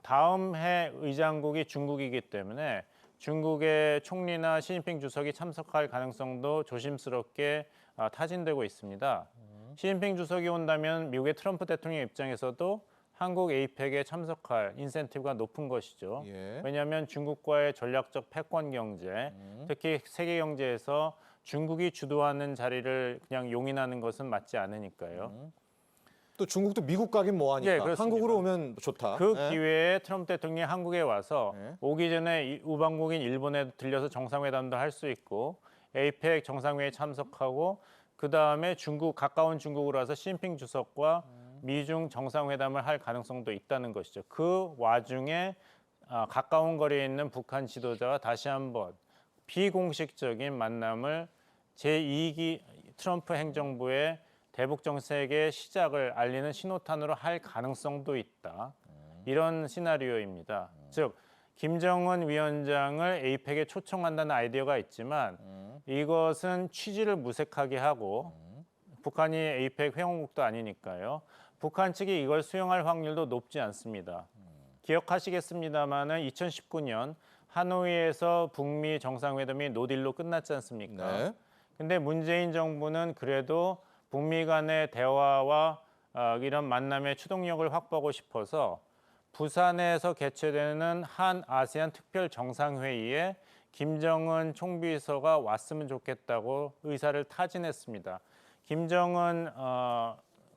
다음 해 의장국이 중국이기 때문에 중국의 총리나 시진핑 주석이 참석할 가능성도 조심스럽게 타진되고 있습니다. 시진핑 주석이 온다면 미국의 트럼프 대통령 입장에서도 한국 에이펙에 참석할 인센티브가 높은 것이죠. 예. 왜냐하면 중국과의 전략적 패권 경제, 특히 세계 경제에서 중국이 주도하는 자리를 그냥 용인하는 것은 맞지 않으니까요. 또 중국도 미국 가긴 뭐하니까 예, 그렇습니다. 한국으로 오면 좋다. 그 예. 기회에 트럼프 대통령이 한국에 와서 네. 오기 전에 우방국인 일본에 들려서 정상회담도 할 수 있고 에이펙 정상회의에 참석하고 그 다음에 중국 가까운 중국으로 와서 시진핑 주석과 미중 정상회담을 할 가능성도 있다는 것이죠. 그 와중에 가까운 거리에 있는 북한 지도자와 다시 한번 비공식적인 만남을 제2기 트럼프 행정부의 대북 정책의 시작을 알리는 신호탄으로 할 가능성도 있다. 이런 시나리오입니다. 즉 김정은 위원장을 에이펙에 초청한다는 아이디어가 있지만 이것은 취지를 무색하게 하고 북한이 에이펙 회원국도 아니니까요. 북한 측이 이걸 수용할 확률도 높지 않습니다. 기억하시겠습니다마는 2019년 하노이에서 북미 정상회담이 노딜로 끝났지 않습니까? 네. 근데 문재인 정부는 그래도 북미 간의 대화와 이런 만남의 추동력을 확보하고 싶어서 부산에서 개최되는 한 아세안 특별 정상회의에 김정은 총비서가 왔으면 좋겠다고 의사를 타진했습니다. 김정은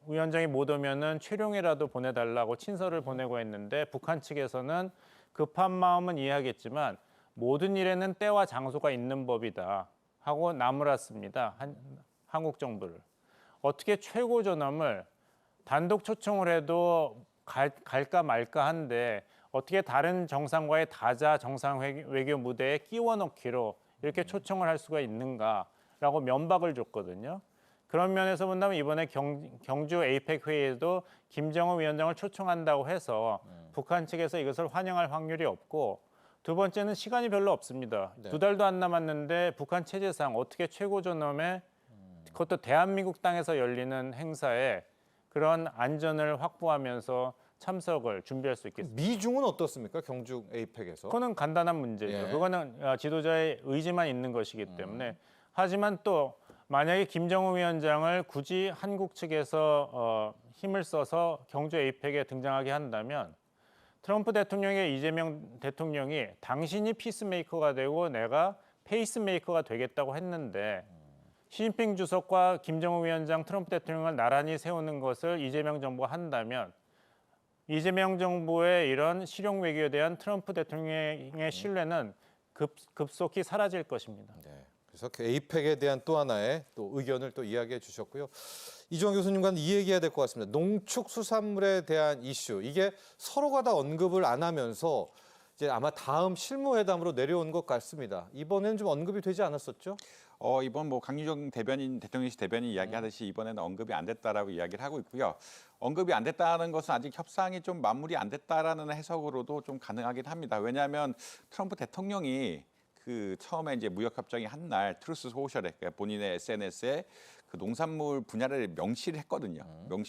위원장이 못 오면은 최룡이라도 보내달라고 친서를 보내고 했는데 북한 측에서는 급한 마음은 이해하겠지만 모든 일에는 때와 장소가 있는 법이다 하고 나무랐습니다. 한국 정부를. 어떻게 최고 존엄을 단독 초청을 해도 갈까 말까 한데 어떻게 다른 정상과의 다자 정상 외교 무대에 끼워 넣기로 이렇게 초청을 할 수가 있는가라고 면박을 줬거든요. 그런 면에서 본다면 이번에 경주 에이펙 회의에도 김정은 위원장을 초청한다고 해서 북한 측에서 이것을 환영할 확률이 없고 두 번째는 시간이 별로 없습니다. 네. 2달도 안 남았는데 북한 체제상 어떻게 최고존엄에 그것도 대한민국 땅에서 열리는 행사에 그런 안전을 확보하면서 참석을 준비할 수 있겠습니다. 미중은 어떻습니까? 경중 에이펙에서. 그거는 간단한 문제죠. 예. 그거는 지도자의 의지만 있는 것이기 때문에. 하지만 또 만약에 김정은 위원장을 굳이 한국 측에서 힘을 써서 경주 에이펙에 등장하게 한다면 트럼프 대통령의 이재명 대통령이 당신이 피스메이커가 되고 내가 페이스메이커가 되겠다고 했는데 시진핑 주석과 김정은 위원장, 트럼프 대통령을 나란히 세우는 것을 이재명 정부가 한다면 이재명 정부의 이런 실용 외교에 대한 트럼프 대통령의 신뢰는 급속히 사라질 것입니다. 네. 그래서 그 에이펙에 대한 또 하나의 또 의견을 또 이야기해 주셨고요. 이주환 교수님과는 이 얘기해야 될 것 같습니다. 농축수산물에 대한 이슈, 이게 서로가 다 언급을 안 하면서 이제 아마 다음 실무회담으로 내려온 것 같습니다. 이번에는 좀 언급이 되지 않았었죠? 이번 뭐 강유정 대통령실 대변인 이야기하듯이 이번에는 언급이 안 됐다라고 이야기를 하고 있고요. 언급이 안 됐다는 것은 아직 협상이 좀 마무리 안 됐다라는 해석으로도 좀 가능하긴 합니다. 왜냐하면 트럼프 대통령이 그 처음에 이제 무역 협정이 한 날 트루스 소셜에 그러니까 본인의 SNS에 그 농산물 분야를 명시를 했거든요.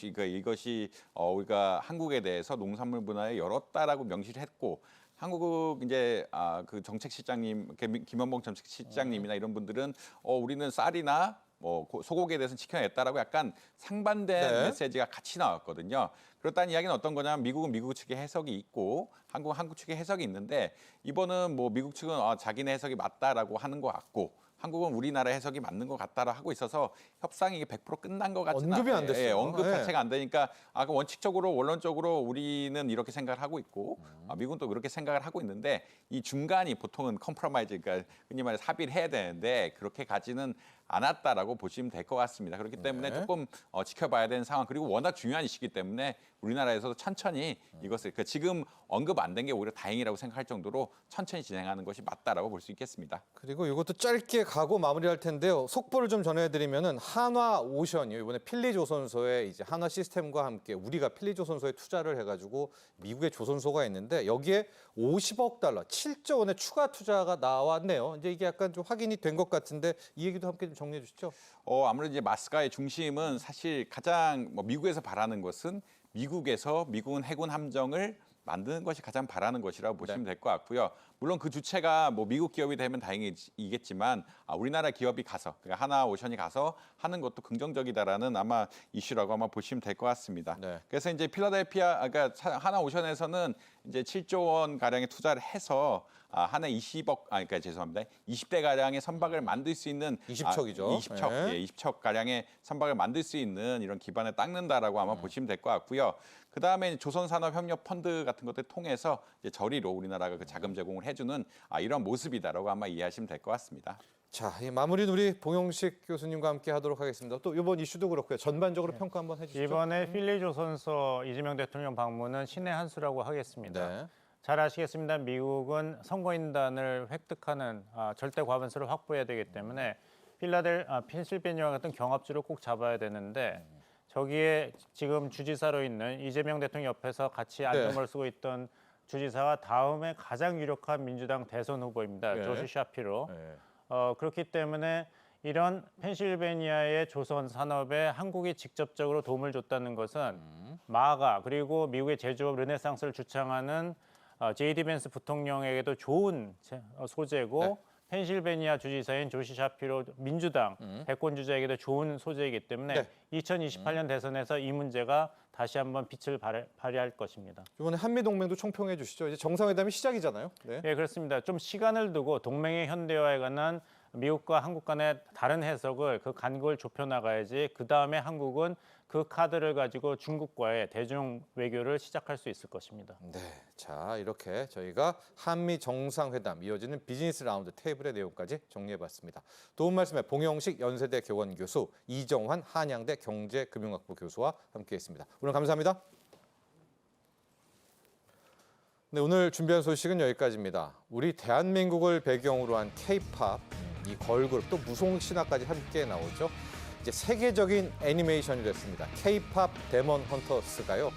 이것이 우리가 한국에 대해서 농산물 분야에 열었다라고 명시를 했고. 한국 이제 그 정책실장님 김현봉 정책실장님이나 이런 분들은 우리는 쌀이나 뭐 소고기에 대해서는 지켜냈다라고 약간 상반된 네. 메시지가 같이 나왔거든요. 그렇다는 이야기는 어떤 거냐면 미국은 미국 측의 해석이 있고 한국은 한국 측의 해석이 있는데 이번은 뭐 미국 측은 자기네 해석이 맞다라고 하는 것 같고 한국은 우리나라 해석이 맞는 것 같다라고 하고 있어서 협상이 이게 100% 끝난 것 같지는 언급이 안 됐어요. 언급 네. 자체가 안 되니까 그 원칙적으로 원론적으로 우리는 이렇게 생각을 하고 있고 미국은 또 그렇게 생각을 하고 있는데 이 중간이 보통은 컴프로마이즈 그러니까 흔히 말해 합의를 해야 되는데 그렇게 가지는 않았다라고 보시면 될 것 같습니다. 그렇기 때문에 네. 조금 지켜봐야 되는 상황 그리고 워낙 중요한 이슈이기 때문에 우리나라에서도 천천히 이것을 그러니까 지금 언급 안 된 게 오히려 다행이라고 생각할 정도로 천천히 진행하는 것이 맞다라고 볼 수 있겠습니다. 그리고 이것도 짧게 가고 마무리할 텐데요. 속보를 좀 전해드리면은 한화오션이 이번에 필리조선소에 이제 한화 시스템과 함께 우리가 필리조선소에 투자를 해가지고 미국의 조선소가 있는데 여기에 50억 달러, 7조 원의 추가 투자가 나왔네요. 이제 이게 약간 좀 확인이 된 것 같은데 이 얘기도 함께 좀 정리해 주시죠. 아무래도 이제 마스카의 중심은 사실 가장 미국에서 바라는 것은 미국은 해군 함정을 만드는 것이 가장 바라는 것이라고 보시면 될 것 같고요. 물론 그 주체가 뭐 미국 기업이 되면 다행이겠지만 우리나라 기업이 가서 그러니까 하나오션이 가서 하는 것도 긍정적이다라는 아마 이슈라고 아마 보시면 될 것 같습니다. 네. 그래서 이제 필라델피아 그러니까 하나오션에서는 이제 7조 원 가량의 투자를 해서 한 해 20억 그러니까 죄송합니다. 20대 가량의 선박을 만들 수 있는 20척이죠. 20척 네. 20척 가량의 선박을 만들 수 있는 이런 기반을 닦는다라고 아마 보시면 될 것 같고요. 그다음에 조선산업협력 펀드 같은 것들 통해서 이제 저리로 우리나라가 그 자금 제공을 해주는 이런 모습이다라고 아마 이해하시면 될 것 같습니다. 자, 이 마무리는 우리 봉영식 교수님과 함께 하도록 하겠습니다. 또 이번 이슈도 그렇고요. 전반적으로 평가 한번 해주시죠. 이번에 필리조선소 이재명 대통령 방문은 신의 한 수라고 하겠습니다. 네. 잘 아시겠습니다. 미국은 선거인단을 획득하는 절대 과반수를 확보해야 되기 때문에 펜실베니아 같은 경합주를 꼭 잡아야 되는데 저기에 지금 주지사로 있는 이재명 대통령 옆에서 같이 안전모를 쓰고 있던 주지사가 다음에 가장 유력한 민주당 대선 후보입니다. 네. 조시 샤피로. 네. 그렇기 때문에 이런 펜실베니아의 조선 산업에 한국이 직접적으로 도움을 줬다는 것은 마가 그리고 미국의 제조업 르네상스를 주창하는 제이디 벤스 부통령에게도 좋은 소재고 네. 펜실베니아 주지사인 조시 샤피로 민주당 대권 주자에게도 좋은 소재이기 때문에 네. 2028년 대선에서 이 문제가 다시 한번 빛을 발휘할 것입니다. 이번에 한미동맹도 총평해 주시죠. 이제 정상회담이 시작이잖아요. 네. 네, 그렇습니다. 좀 시간을 두고 동맹의 현대화에 관한 미국과 한국 간의 다른 해석을 그 간극을 좁혀 나가야지 그 다음에 한국은 그 카드를 가지고 중국과의 대중 외교를 시작할 수 있을 것입니다. 네, 자 이렇게 저희가 한미 정상회담 이어지는 비즈니스 라운드 테이블의 내용까지 정리해봤습니다. 도움 말씀에 봉영식 연세대 교원 교수, 이정환 한양대 경제금융학부 교수와 함께했습니다. 오늘 감사합니다. 네, 오늘 준비한 소식은 여기까지입니다. 우리 대한민국을 배경으로 한 K-팝, 이 걸그룹 또 무송신화까지 함께 나오죠. 이제 세계적인 애니메이션이 됐습니다. K-팝 데몬 헌터스가요.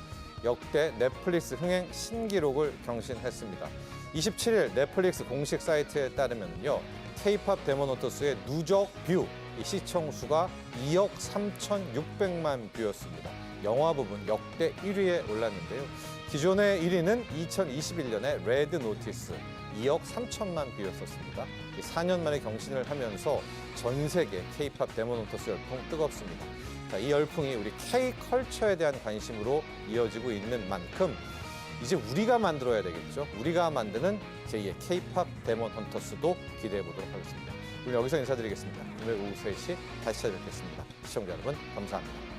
역대 넷플릭스 흥행 신기록을 경신했습니다. 27일 넷플릭스 공식 사이트에 따르면요, K-팝 데몬헌터스의 누적 뷰, 이 시청 수가 2억 3,600만 뷰였습니다. 영화 부분 역대 1위에 올랐는데요. 기존의 1위는 2021년에 레드 노티스 2억 3천만 뷰였었습니다. 4년 만에 경신을 하면서 전 세계 K-팝 데몬헌터스 열풍 뜨겁습니다. 자, 이 열풍이 우리 K-컬처에 대한 관심으로 이어지고 있는 만큼 이제 우리가 만들어야 되겠죠. 우리가 만드는 제2의 K-팝 데몬헌터스도 기대해 보도록 하겠습니다. 오늘 여기서 인사드리겠습니다. 금요일 오후 3시 다시 찾아뵙겠습니다. 시청자 여러분 감사합니다.